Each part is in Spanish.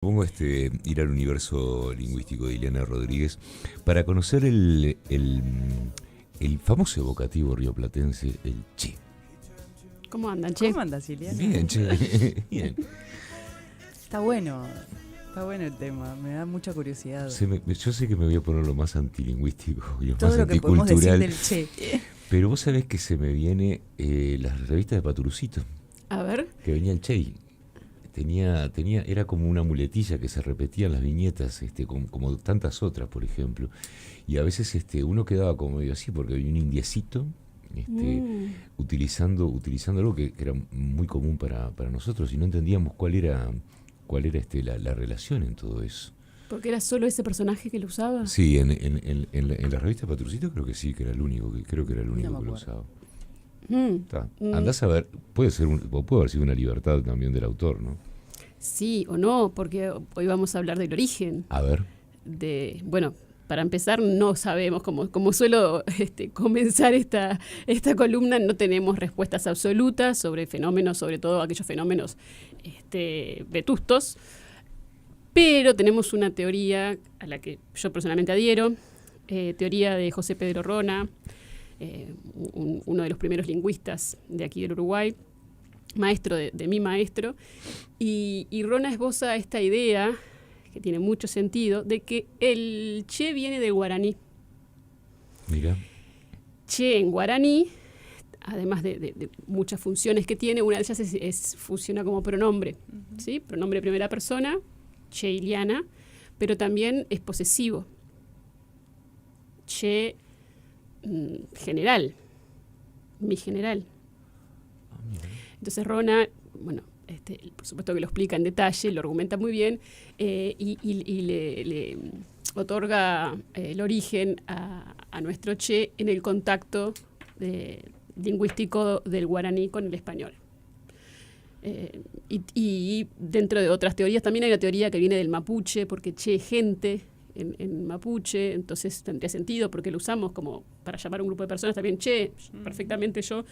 Pongo ir al universo lingüístico de Ileana Rodríguez para conocer el famoso evocativo rioplatense, el che. ¿Cómo andan, che? ¿Cómo andas, Ileana? Bien, che. Bien. Está bueno el tema, me da mucha curiosidad. Yo sé que me voy a poner lo más antilingüístico y lo Todo más lo que podemos decir anticultural, del che. pero vos sabés que se me viene las revistas de Paturucito, A ver. que venía el che. Era como una muletilla que se repetía en las viñetas, como tantas otras, por ejemplo. Y a veces uno quedaba como medio así, porque había un indiecito utilizando algo que era muy común para nosotros, y no entendíamos cuál era la relación en todo eso. ¿Porque era solo ese personaje que lo usaba? Sí, en la revista Patrocito creo que sí, que era el único, que lo usaba. Andás a ver, puede haber sido una libertad también del autor, ¿no? Sí o no, porque hoy vamos a hablar del origen. A ver. Bueno, para empezar, no sabemos, como suelo comenzar esta columna, no tenemos respuestas absolutas sobre fenómenos, sobre todo aquellos fenómenos vetustos, pero tenemos una teoría a la que yo personalmente adhiero, teoría de José Pedro Rona, uno de los primeros lingüistas de aquí del Uruguay, maestro de mi maestro, y Rona esboza esta idea, que tiene mucho sentido, de que el che viene del guaraní. Mira. Che en guaraní, además de muchas funciones que tiene, una de ellas funciona como pronombre, ¿sí? Pronombre primera persona, che Ileana, pero también es posesivo. Che general, mi general. Entonces Rona, bueno, por supuesto que lo explica en detalle, lo argumenta muy bien y le otorga el origen a nuestro che en el contacto lingüístico del guaraní con el español. Y dentro de otras teorías también hay una teoría que viene del mapuche, porque che es gente en mapuche, entonces tendría sentido porque lo usamos como para llamar a un grupo de personas también che, perfectamente yo.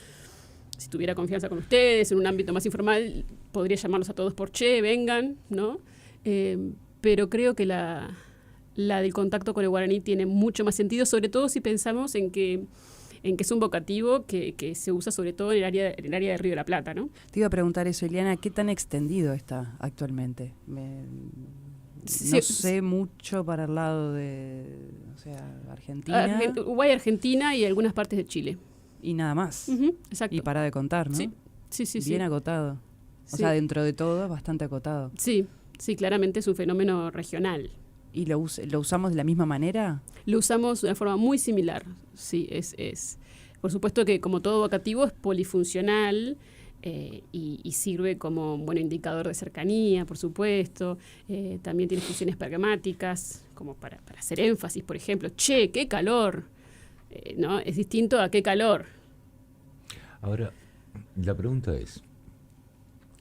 Si tuviera confianza con ustedes, en un ámbito más informal, podría llamarlos a todos por che, vengan, ¿no? Pero creo que la del contacto con el guaraní tiene mucho más sentido, sobre todo si pensamos en que es un vocativo que se usa sobre todo en el área del Río de la Plata, ¿no? Te iba a preguntar eso, Ileana, ¿qué tan extendido está actualmente? No sé mucho para el lado de, Argentina. Uruguay, Argentina y algunas partes de Chile. Y nada más. Exacto. Y para de contar, ¿no? Sí. Bien acotado. O sea, dentro de todo, bastante acotado. Sí, claramente es un fenómeno regional. ¿Y lo usamos de la misma manera? Lo usamos de una forma muy similar. Sí, es. Por supuesto que como todo vocativo es polifuncional y sirve como indicador de cercanía, por supuesto. También tiene funciones pragmáticas, como para hacer énfasis, por ejemplo. Che, qué calor. ¿No? Es distinto a qué calor. Ahora, la pregunta es,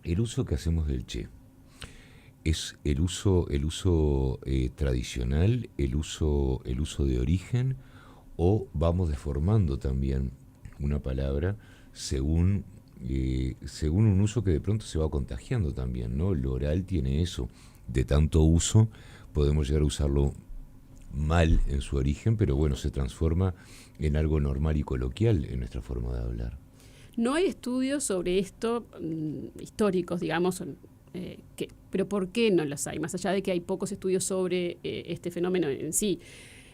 el uso que hacemos del che, ¿es el uso tradicional, el uso de origen, o vamos deformando también una palabra según un uso que de pronto se va contagiando también, ¿no? Lo oral tiene eso, de tanto uso podemos llegar a usarlo mal en su origen, pero bueno, se transforma en algo normal y coloquial en nuestra forma de hablar. No hay estudios sobre esto históricos, digamos, pero ¿por qué no los hay? Más allá de que hay pocos estudios sobre este fenómeno en sí.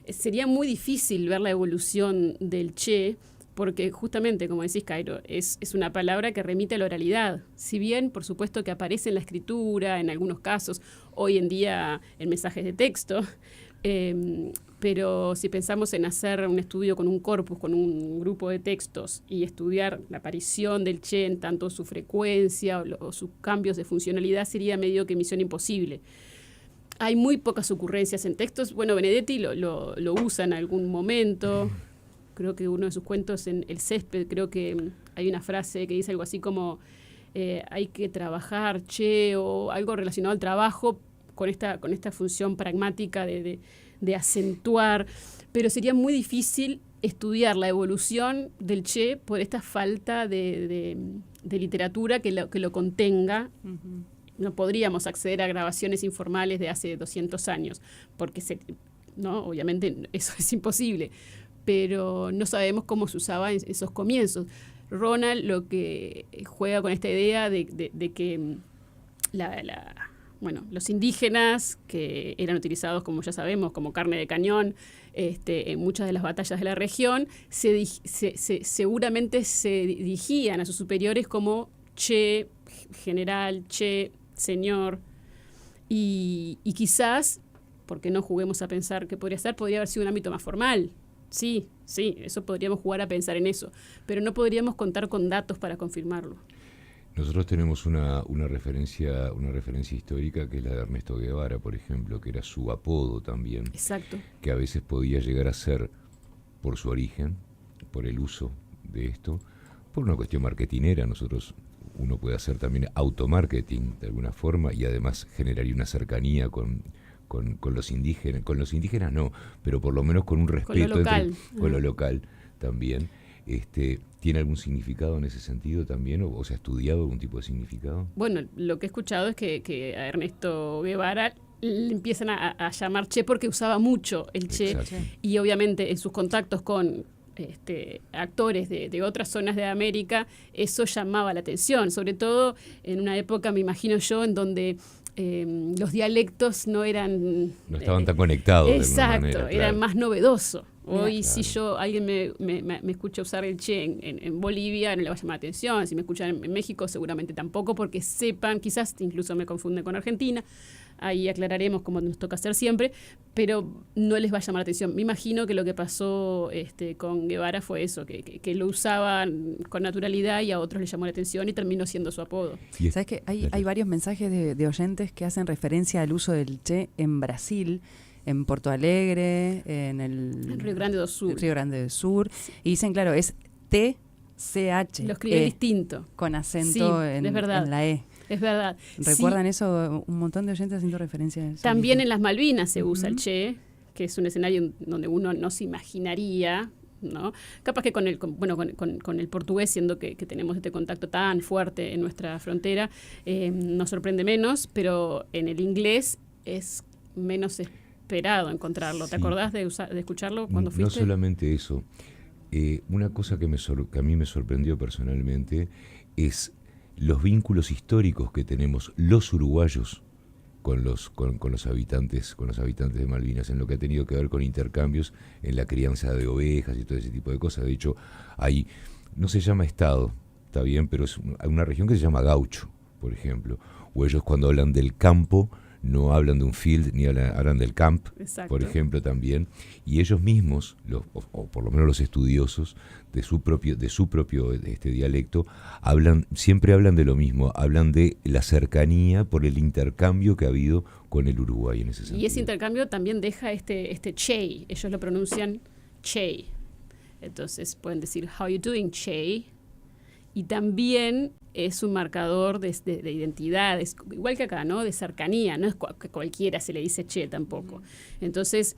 Sería muy difícil ver la evolución del che, porque justamente, como decís, Cairo, es una palabra que remite a la oralidad. Si bien, por supuesto, que aparece en la escritura, en algunos casos, hoy en día en mensajes de texto, pero si pensamos en hacer un estudio con un corpus, con un grupo de textos y estudiar la aparición del che en tanto su frecuencia o sus cambios de funcionalidad, sería medio que misión imposible. Hay muy pocas ocurrencias en textos. Bueno, Benedetti lo usa en algún momento. Creo que uno de sus cuentos en El césped, creo que hay una frase que dice algo así como hay que trabajar, che, o algo relacionado al trabajo con esta función pragmática de acentuar, pero sería muy difícil estudiar la evolución del che por esta falta de literatura que lo contenga no podríamos acceder a grabaciones informales de hace 200 años, porque no, obviamente eso es imposible, pero no sabemos cómo se usaba en esos comienzos. Ronald lo que juega con esta idea de que los indígenas, que eran utilizados, como ya sabemos, como carne de cañón en muchas de las batallas de la región, seguramente se dirigían a sus superiores como che, general, che, señor, y quizás, porque no juguemos a pensar qué podría ser, podría haber sido un ámbito más formal. Sí, eso podríamos jugar a pensar en eso, pero no podríamos contar con datos para confirmarlo. Nosotros tenemos una referencia histórica que es la de Ernesto Guevara, por ejemplo, que era su apodo también. Exacto. Que a veces podía llegar a ser, por su origen, por el uso de esto, por una cuestión marketinera. Uno puede hacer también automarketing de alguna forma y además generaría una cercanía con los indígenas. Con los indígenas no, pero por lo menos con un respeto con lo local también. ¿Tiene algún significado en ese sentido también? ¿O se ha estudiado algún tipo de significado? Bueno, lo que he escuchado es que a Ernesto Guevara le empiezan a llamar che porque usaba mucho el che. Exacto. Y obviamente en sus contactos con actores de otras zonas de América, eso llamaba la atención, sobre todo en una época, me imagino yo, en donde los dialectos no estaban tan conectados. Exacto, de alguna manera, claro. Era más novedoso. Hoy claro. Si alguien me escucha usar el che en Bolivia, no le va a llamar la atención. Si me escuchan en México, seguramente tampoco, porque sepan, quizás incluso me confunden con Argentina. Ahí aclararemos como nos toca hacer siempre, pero no les va a llamar la atención. Me imagino que lo que pasó con Guevara fue eso, que lo usaban con naturalidad y a otros les llamó la atención y terminó siendo su apodo. ¿Sabes qué? Hay varios mensajes de oyentes que hacen referencia al uso del che en Brasil, en Porto Alegre, en el Río Grande do Sul. Río Grande do Sur. Sí. Y dicen, claro, es TCH. Lo escribe distinto. Con acento en la E. Es verdad. ¿Recuerdan eso? Un montón de oyentes haciendo referencia a eso. También en las Malvinas se usa el che, que es un escenario donde uno no se imaginaría, ¿no? Capaz que con el portugués, siendo que tenemos este contacto tan fuerte en nuestra frontera, nos sorprende menos, pero en el inglés es menos esperado encontrarlo. Sí. ¿Te acordás de escucharlo cuando fuiste? No solamente eso. Una cosa que a mí me sorprendió personalmente es los vínculos históricos que tenemos los uruguayos con los habitantes de Malvinas, en lo que ha tenido que ver con intercambios en la crianza de ovejas y todo ese tipo de cosas. De hecho, ahí no se llama estado, está bien, pero es una región que se llama gaucho, por ejemplo. O ellos cuando hablan del campo no hablan de un field ni hablan del camp. Exacto. Por ejemplo, también. Y ellos mismos, o por lo menos los estudiosos de su propio dialecto, siempre hablan de lo mismo, hablan de la cercanía por el intercambio que ha habido con el Uruguay en ese sentido. Y ese intercambio también deja este che, ellos lo pronuncian che. Entonces pueden decir, how you doing, che? Y también es un marcador de identidad, igual que acá, ¿no? De cercanía, no es que cualquiera se le dice che tampoco. Entonces,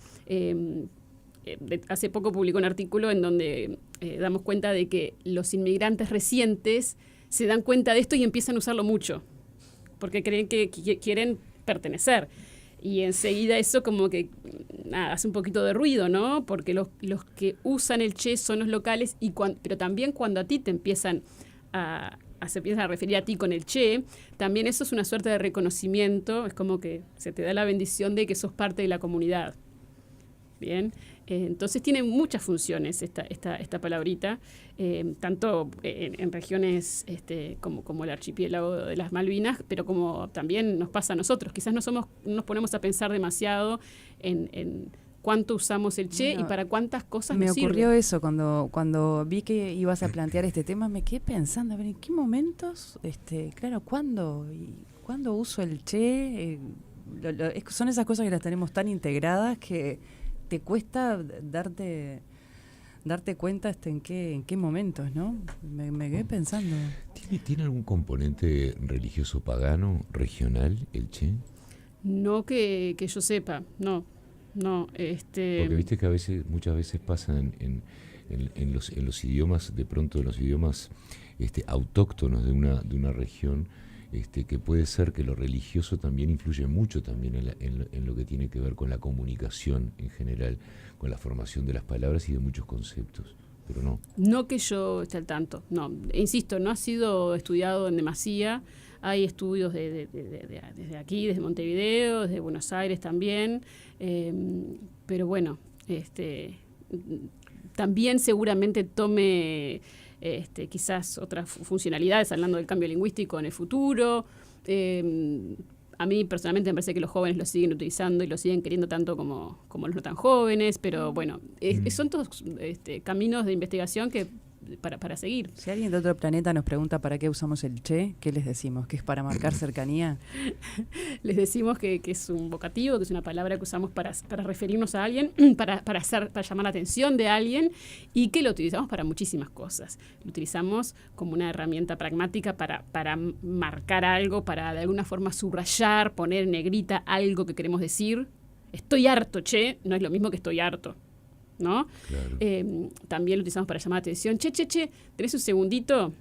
hace poco publicó un artículo en donde damos cuenta de que los inmigrantes recientes se dan cuenta de esto y empiezan a usarlo mucho, porque creen que quieren pertenecer. Y enseguida eso como que hace un poquito de ruido, ¿no? Porque los que usan el che son los locales, pero también cuando a ti te empiezan se empiezan a referir a ti con el che, también eso es una suerte de reconocimiento, es como que se te da la bendición de que sos parte de la comunidad. Bien, entonces tiene muchas funciones esta palabrita, tanto en regiones como el archipiélago de las Malvinas, pero como también nos pasa a nosotros. Quizás no nos ponemos a pensar demasiado en cuánto usamos el che y para cuántas cosas nos sirve. Me ocurrió eso cuando vi que ibas a plantear este tema, me quedé pensando, a ver, ¿en qué momentos, cuándo uso el che? Son esas cosas que las tenemos tan integradas que te cuesta darte cuenta en qué momentos, ¿no? Me quedé pensando. ¿Tiene algún componente religioso pagano, regional, el che? No que yo sepa, no. Porque viste que muchas veces pasa en los idiomas, de pronto en los idiomas autóctonos de una región, que puede ser que lo religioso también influye mucho también en lo que tiene que ver con la comunicación en general, con la formación de las palabras y de muchos conceptos, pero no. No que yo esté al tanto, no. Insisto, no ha sido estudiado en demasía. Hay estudios desde aquí, desde Montevideo, desde Buenos Aires también, pero bueno, también seguramente tome quizás otras funcionalidades, hablando del cambio lingüístico en el futuro. A mí personalmente me parece que los jóvenes lo siguen utilizando y lo siguen queriendo tanto como los no tan jóvenes, pero bueno, son todos caminos de investigación que para seguir. Si alguien de otro planeta nos pregunta para qué usamos el che, ¿qué les decimos? ¿Que es para marcar cercanía? Les decimos que es un vocativo, que es una palabra que usamos para referirnos a alguien, para llamar la atención de alguien, y que lo utilizamos para muchísimas cosas. Lo utilizamos como una herramienta pragmática para marcar algo, para de alguna forma subrayar, poner en negrita algo que queremos decir. Estoy harto, che, no es lo mismo que estoy harto, ¿no? Claro. También lo utilizamos para llamar la atención. Che, ¿tenés un segundito?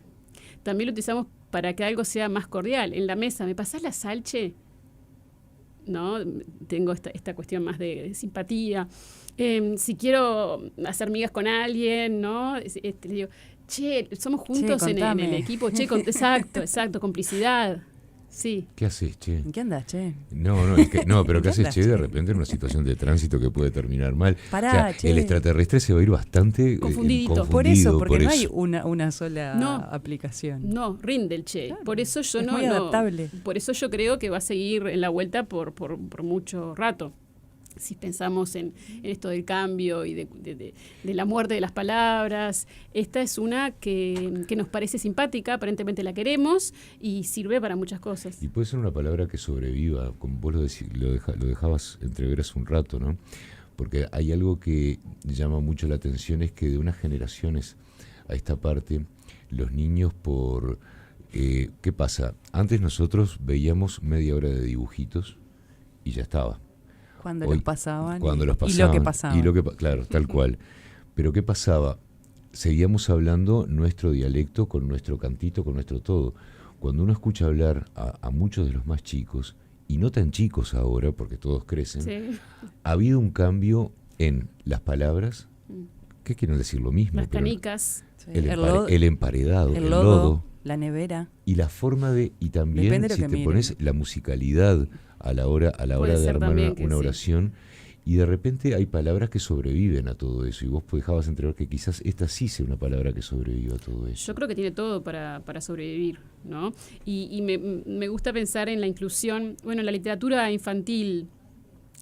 También lo utilizamos para que algo sea más cordial. En la mesa, ¿me pasás la sal, che? ¿No? Tengo esta cuestión más de simpatía. Si quiero hacer migas con alguien, ¿no? Le digo, che, somos juntos en el equipo. Che, exacto, complicidad. Sí. ¿Qué haces, che? ¿En qué andas, che? No, pero ¿qué haces, che? De repente en una situación de tránsito que puede terminar mal. Pará, che. El extraterrestre se va a ir bastante confundido. Por eso, porque no hay una sola aplicación. No, rinde el che. Claro, por eso yo es muy adaptable. Por eso yo creo que va a seguir en la vuelta por mucho rato. Si pensamos en esto del cambio y de la muerte de las palabras, esta es una que nos parece simpática, aparentemente la queremos y sirve para muchas cosas. Y puede ser una palabra que sobreviva, como vos lo dejabas entrever hace un rato, ¿no? Porque hay algo que llama mucho la atención, es que de unas generaciones a esta parte, los niños ¿qué pasa? Antes nosotros veíamos media hora de dibujitos y ya estaba. Cuando los pasaban. Y lo que pasaba. Claro, tal cual. Pero ¿qué pasaba? Seguíamos hablando nuestro dialecto, con nuestro cantito, con nuestro todo. Cuando uno escucha hablar a muchos de los más chicos, y no tan chicos ahora, porque todos crecen, sí, ha habido un cambio en las palabras, ¿qué quieren decir? Lo mismo. Las canicas. Sí. El emparedado, el lodo, la nevera. Y la forma y también, depende de si lo que te miren. Pones la musicalidad a la hora de armar una oración, y de repente hay palabras que sobreviven a todo eso, y vos dejabas entrever que quizás esta sí sea una palabra que sobreviva a todo eso. Yo creo que tiene todo para sobrevivir, ¿no? Y me gusta pensar en la inclusión. Bueno, en la literatura infantil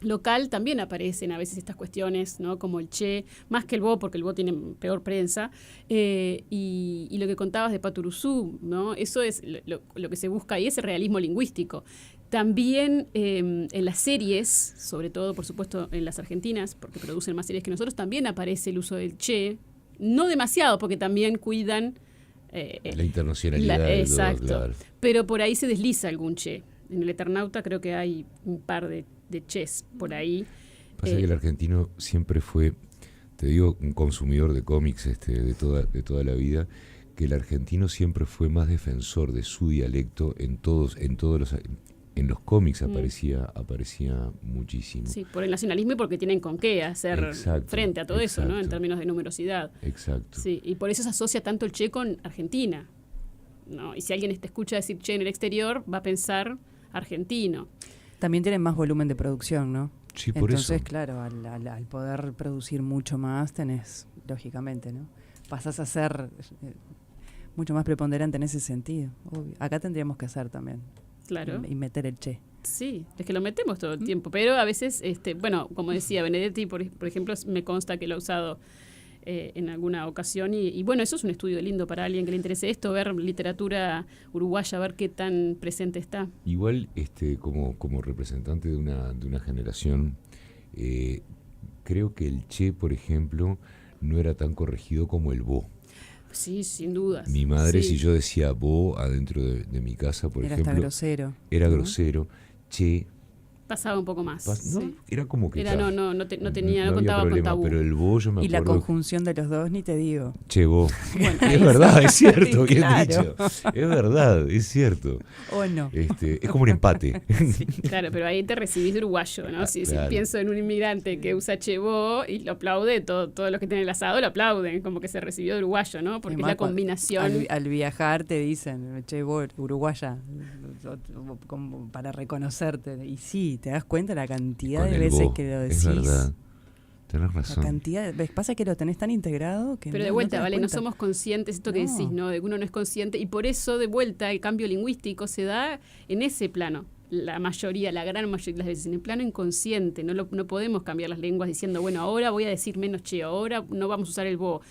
local también aparecen a veces estas cuestiones, ¿no? Como el che, más que el bo, porque el bo tiene peor prensa, y lo que contabas de Paturuzú, ¿no? Eso es lo que se busca ahí, ese realismo lingüístico. También en las series, sobre todo, por supuesto, en las argentinas, porque producen más series que nosotros, también aparece el uso del che, no demasiado, porque también cuidan la internacionalidad. Exacto, claro. Pero por ahí se desliza algún che. En el Eternauta creo que hay un par de ches por ahí. Pasa que el argentino siempre fue, te digo, un consumidor de cómics de toda la vida, que el argentino siempre fue más defensor de su dialecto en los cómics aparecía muchísimo. Sí, por el nacionalismo y porque tienen con qué hacer frente a todo eso, ¿no? En términos de numerosidad. Exacto. Sí, y por eso se asocia tanto el che con Argentina, ¿no? Y si alguien te escucha decir che en el exterior, va a pensar argentino. También tienen más volumen de producción, ¿no? Sí, por Entonces, eso. claro, al poder producir mucho más, tenés, lógicamente, ¿no? Pasás a ser mucho más preponderante en ese sentido. Obvio. Acá tendríamos que hacer también. Claro. Y meter el che. Sí, es que lo metemos todo el tiempo, pero a veces, bueno, como decía Benedetti, por ejemplo, me consta que lo ha usado en alguna ocasión y bueno, eso es un estudio lindo para alguien que le interese esto, ver literatura uruguaya, ver qué tan presente está. Igual, como representante de una generación, creo que el che, por ejemplo, no era tan corregido como el bo. Sí, sin dudas. Mi madre, sí. Si yo decía bo adentro de mi casa, por ejemplo, hasta grosero. Era ¿no? grosero. Che, Pasaba un poco más. No, sí. era como que... Era, no tenía, no había contaba problema, con tabú. pero el vos, yo me Y la acuerdo... conjunción de los dos, ni te digo. Che, vos. Bueno, Es verdad, es cierto, bien Claro. dicho. Es verdad, es cierto. ¿O no? Es como un empate. Sí, claro, pero ahí te recibís de uruguayo, ¿no? Si Claro. pienso en un inmigrante que usa chevó y lo aplaude, todos los que tienen el asado lo aplauden, como que se recibió de uruguayo, ¿no? Porque es la combinación. Al viajar te dicen, che, vos, uruguaya, como para reconocerte. Y sí, te das cuenta la cantidad Con de el veces vos, que lo decís. es verdad. Tenés La razón. cantidad, ¿ves? Pasa que lo tenés tan integrado que Pero de no vuelta, te das ¿vale? No cuenta. somos conscientes, esto que No. decís, ¿no? De que uno no es consciente. Y por eso, de vuelta, el cambio lingüístico se da en ese plano. La mayoría, la gran mayoría de las veces, en el plano inconsciente. No podemos cambiar las lenguas diciendo, bueno, ahora voy a decir menos che, ahora no vamos a usar el bo.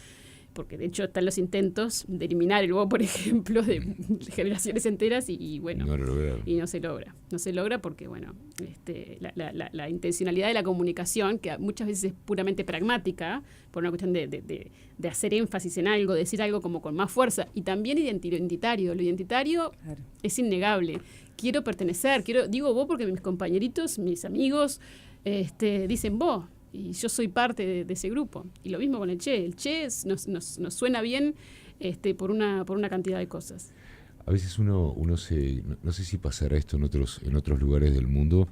Porque de hecho están los intentos de eliminar el bo, por ejemplo, de generaciones enteras y bueno, No lo lograron. y no se logra. No se logra porque, bueno, la intencionalidad de la comunicación, que muchas veces es puramente pragmática, por una cuestión de hacer énfasis en algo, decir algo como con más fuerza, y también identitario. Lo identitario Claro. es innegable. Quiero pertenecer, digo vos porque mis compañeritos, mis amigos, dicen vos. Y yo soy parte de ese grupo. Y lo mismo con el che. El che nos suena bien por una cantidad de cosas. A veces uno no sé si pasará esto en otros lugares del mundo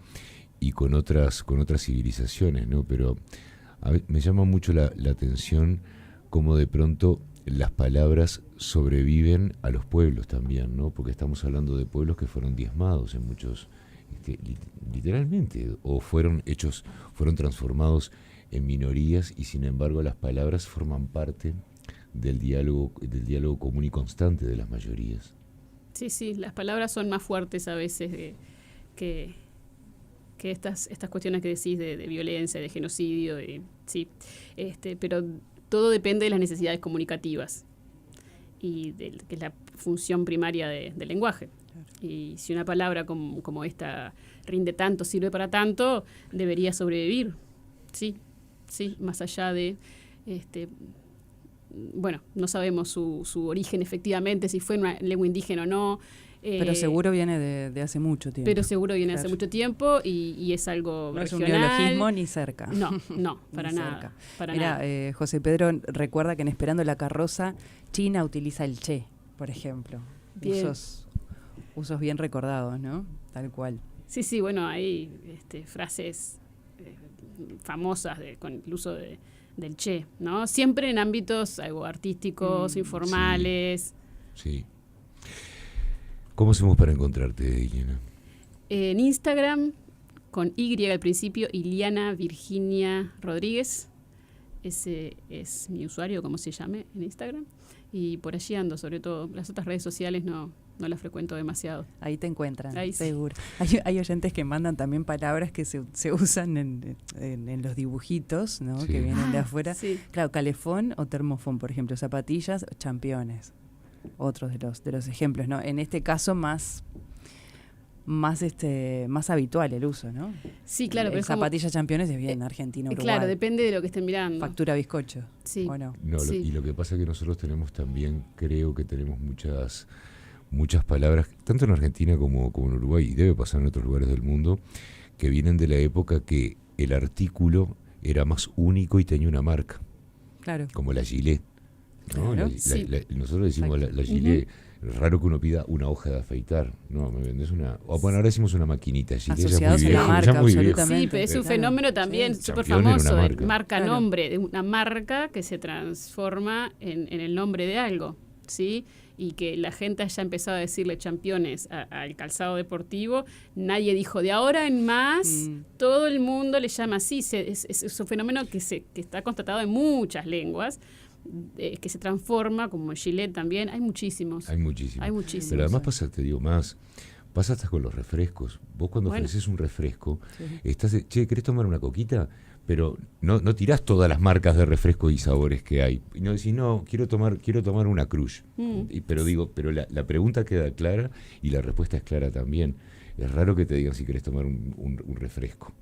y con otras civilizaciones, ¿no? Pero me llama mucho la atención cómo de pronto las palabras sobreviven a los pueblos también, ¿no? Porque estamos hablando de pueblos que fueron diezmados en muchos, literalmente, o fueron transformados en minorías y sin embargo las palabras forman parte del diálogo común y constante de las mayorías. Sí, las palabras son más fuertes a veces que estas cuestiones que decís de violencia, de genocidio, sí, pero todo depende de las necesidades comunicativas y que es la función primaria del lenguaje. Claro. Y si una palabra como esta rinde tanto, sirve para tanto, debería sobrevivir. Sí, más allá de... bueno, no sabemos su origen efectivamente, si fue una lengua indígena o no. Pero seguro viene de hace mucho tiempo. Pero seguro viene hace mucho tiempo y es algo no regional. Es un neologismo ni cerca. No, para nada. Mira, José Pedro recuerda que en Esperando la carroza, China utiliza el che, por ejemplo. Usos bien recordados, ¿no? Tal cual. Sí, bueno, hay frases famosas con el uso del che, ¿no? Siempre en ámbitos artísticos, informales. Sí. ¿Cómo hacemos para encontrarte, Iliana? En Instagram, con Y al principio, Iliana Virginia Rodríguez. Ese es mi usuario, como se llame, en Instagram. Y por allí ando, sobre todo. Las otras redes sociales no las frecuento demasiado. Ahí te encuentran, ahí seguro. Hay oyentes que mandan también palabras que se usan en los dibujitos, ¿no? Sí. Que vienen de afuera. Sí. Claro, calefón o termofón, por ejemplo, zapatillas, championes. Otros de los ejemplos, ¿no? En este caso más habitual el uso, ¿no? Sí, claro. El zapatillas championes es bien Argentina, Uruguay. Claro, depende de lo que estén mirando. Factura bizcocho. Sí. ¿O no? Sí. Y lo que pasa es que nosotros tenemos también, creo que tenemos muchas palabras, tanto en Argentina como en Uruguay, y debe pasar en otros lugares del mundo, que vienen de la época que el artículo era más único y tenía una marca. Claro. Como la gilet, ¿no? Claro. Nosotros decimos la gilet. Es raro que uno pida una hoja de afeitar. No, me vendés una... Bueno, ahora decimos una maquinita. Asociados a la marca, absolutamente. Sí, pero es un fenómeno también súper famoso. Marca nombre, de una marca que se transforma en el nombre de algo, ¿sí? Y que la gente haya empezado a decirle championes al calzado deportivo. Nadie dijo, de ahora en más, todo el mundo le llama así. Es un fenómeno que está constatado en muchas lenguas, que se transforma, como Gillette también. Hay muchísimos. Pero además pasa hasta con los refrescos. Vos cuando ofreces un refresco, ¿querés tomar una coquita? Pero no tirás todas las marcas de refresco y sabores que hay. Y no decís, no, quiero tomar una Crush. Pero la pregunta queda clara y la respuesta es clara también. Es raro que te digan si querés tomar un refresco.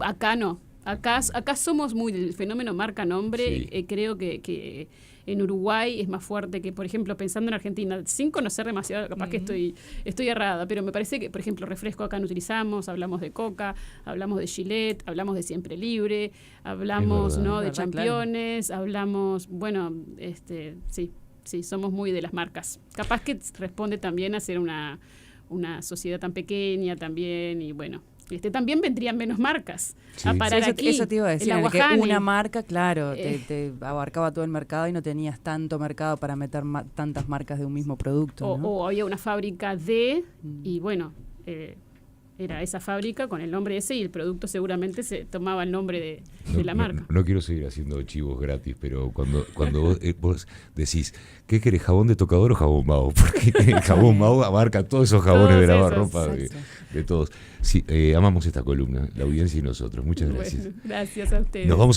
Acá no. Acá somos muy del fenómeno marca-nombre. Sí. Creo que en Uruguay es más fuerte que, por ejemplo, pensando en Argentina, sin conocer demasiado, capaz que estoy errada, pero me parece que, por ejemplo, refresco acá no utilizamos, hablamos de Coca, hablamos de Gillette, hablamos de Siempre Libre, hablamos, ¿no?, de Championes, hablamos, bueno, sí, somos muy de las marcas. Capaz que responde también a ser una sociedad tan pequeña también, y bueno, también vendrían menos marcas a parar aquí. Eso te iba a decir, en la que Guajane. una marca, claro, te abarcaba todo el mercado y no tenías tanto mercado para meter tantas marcas de un mismo producto, ¿no? O había una fábrica y bueno, era esa fábrica con el nombre ese y el producto seguramente se tomaba el nombre de la marca. No quiero seguir haciendo chivos gratis, pero cuando vos decís, ¿qué querés, jabón de tocador o jabón Mao? Porque el jabón Mao abarca todos esos jabones de lavar ropa de todos. Sí, amamos esta columna, la audiencia y nosotros. Muchas gracias. Bueno, gracias a ustedes. Nos vamos